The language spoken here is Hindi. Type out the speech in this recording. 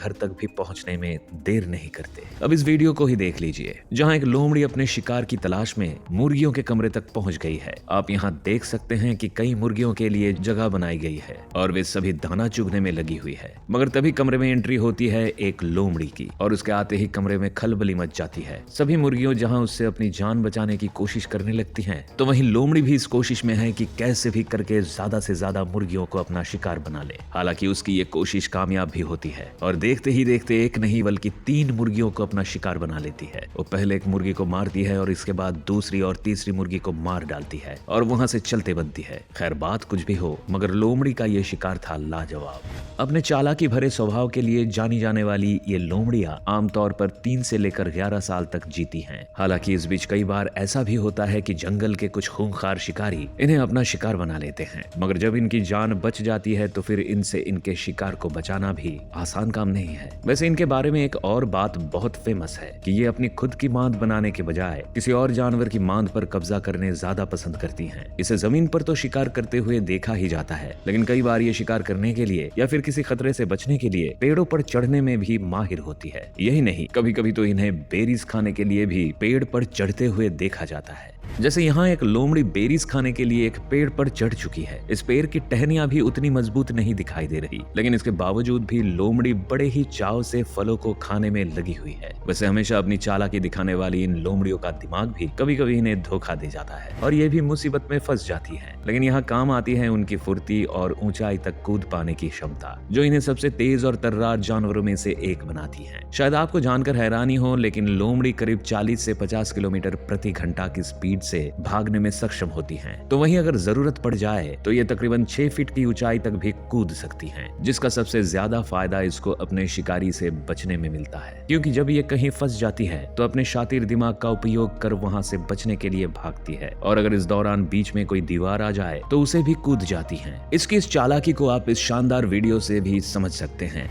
घर तक भी पहुंचने में देर नहीं करते। अब इस वीडियो को ही देख लीजिए, जहां एक लोमड़ी अपने शिकार की तलाश में मुर्गियों के कमरे तक पहुंच गई है। आप यहां देख सकते हैं कि कई मुर्गियों के लिए जगह बनाई गई है और वे सभी दाना चुगने में लगी हुई है। मगर तभी कमरे में एंट्री होती है एक लोमड़ी की और उसके आते ही कमरे में खलबली मच जाती है। सभी मुर्गियों जहां उससे अपनी जान बचाने की कोशिश करने लगती हैं, तो वहीं लोमड़ी भी इस कोशिश में है कि कैसे भी करके ज्यादा से ज्यादा मुर्गियों को अपना शिकार बना ले। हालांकि उसकी ये कोशिश कामयाब भी होती है और देखते ही देखते एक नहीं बल्कि 3 मुर्गियों को अपना शिकार बना लेती है। वो पहले एक मुर्गी को मारती है और इसके बाद दूसरी और तीसरी मुर्गी को मार डालती है और वहां से चलते बनती है। खैर बात कुछ भी हो, मगर लोमड़ी का ये शिकार था लाजवाब। अपने चालाकी भरे स्वभाव के लिए जानी जाने वाली ये लोमड़ियां आमतौर पर 3 से लेकर 11 साल तक जीती हैं। हालांकि इस बीच कई बार ऐसा भी होता है कि जंगल के कुछ खूंखार शिकारी इन्हें अपना शिकार बना लेते हैं, मगर जब इनकी जान बच जाती है तो फिर इनसे इनके शिकार को बचाना भी आसान काम नहीं है। वैसे इनके बारे में एक और बात बहुत फेमस है कि ये अपनी खुद की मांद बनाने के बजाय किसी और जानवर की मांद पर कब्जा करने ज्यादा पसंद करती हैं। इसे जमीन पर तो शिकार करते हुए देखा ही जाता है, लेकिन कई बार ये शिकार करने के लिए या फिर किसी खतरे से बचने के लिए पेड़ों पर चढ़ने में भी माहिर होती है। यही नहीं, कभी कभी तो इन्हें बेरीज खाने के लिए भी पेड़ पर चढ़ते हुए देखा जाता है। जैसे यहाँ एक लोमड़ी बेरीज खाने के लिए एक पेड़ पर चढ़ चुकी है। इस पेड़ की टहनियां भी उतनी मजबूत नहीं दिखाई दे रही, लेकिन इसके बावजूद भी लोमड़ी बड़े ही चाव से फलों को खाने में लगी हुई है। वैसे हमेशा अपनी चालाकी दिखाने वाली इन लोमड़ियों का दिमाग भी कभी कभी इन्हें धोखा दे जाता है और ये भी मुसीबत में फंस जाती है। लेकिन यहाँ काम आती है उनकी फुर्ती और ऊंचाई तक कूद पाने की क्षमता, जो इन्हें सबसे तेज और तर्रार जानवरों में से एक बनाती है। शायद आपको जानकर हैरानी हो, लेकिन लोमड़ी करीब 40 से 50 किलोमीटर प्रति घंटा की स्पीड से भागने में सक्षम होती हैं। तो वहीं अगर जरूरत पड़ जाए तो ये तकरीबन 6 फीट की ऊंचाई तक भी कूद सकती हैं, जिसका सबसे ज्यादा फायदा इसको अपने शिकारी से बचने में मिलता है, क्योंकि जब ये कहीं फंस जाती है तो अपने शातिर दिमाग का उपयोग कर वहां से बचने के लिए भागती है और अगर इस दौरान बीच में कोई दीवार आ जाए तो उसे भी कूद जाती है। इसकी इस चालाकी को आप इस शानदार वीडियो से भी समझ सकते हैं।